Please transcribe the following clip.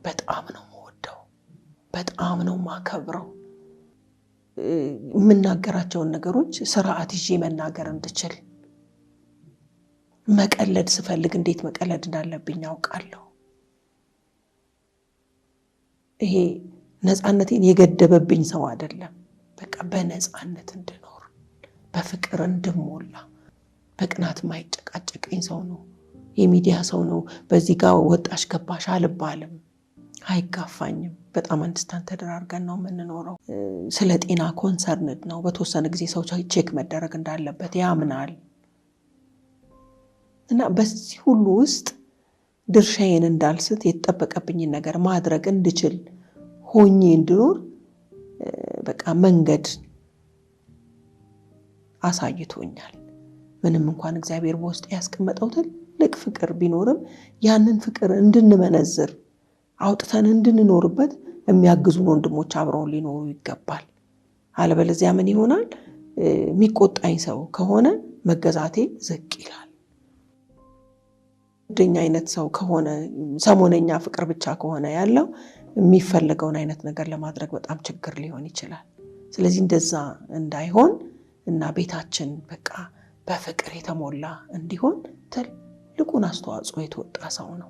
በጣም ነው የምወደው፣ በጣም ነው ማከብረው። የምናገራቸውን ነገሮች ስርዓት ይዤ መናገር እንድችል፣ መቀለድ ስፈልግ እንዴት መቀለድ እንዳለብኝ አውቃለሁ። ይሄ ነፃነቴን የገደበብኝ ሰው አይደለም። በቃ በነፃነት እንድኖር፣ በፍቅር እንድሞላ፣ በቅናት ማይጨቃጨቀኝ ሰው ነው። የሚዲያ ሰው ነው። በዚህ ጋር ወጣሽ ገባሽ አልባልም፣ አይጋፋኝም። በጣም አንደርስታንድ ተደራርገን ነው የምንኖረው። ስለ ጤና ኮንሰርንድ ነው። በተወሰነ ጊዜ ሰው ቼክ መደረግ እንዳለበት ያምናል። እና በዚህ ሁሉ ውስጥ ድርሻዬን እንዳልስት የተጠበቀብኝን ነገር ማድረግ እንድችል ሆኜ እንድኖር በቃ መንገድ አሳይቶኛል። ምንም እንኳን እግዚአብሔር በውስጥ ያስቀመጠው ትልቅ ፍቅር ቢኖርም ያንን ፍቅር እንድንመነዝር አውጥተን እንድንኖርበት የሚያግዙን ወንድሞች አብረውን ሊኖሩ ይገባል። አለበለዚያ ምን ይሆናል? የሚቆጣኝ ሰው ከሆነ መገዛቴ ዝቅ ይላል። ደኛ አይነት ሰው ከሆነ ሰሞነኛ ፍቅር ብቻ ከሆነ ያለው የሚፈልገውን አይነት ነገር ለማድረግ በጣም ችግር ሊሆን ይችላል። ስለዚህ እንደዛ እንዳይሆን እና ቤታችን በቃ በፍቅር የተሞላ እንዲሆን ትልቁን አስተዋጽኦ የተወጣ ሰው ነው።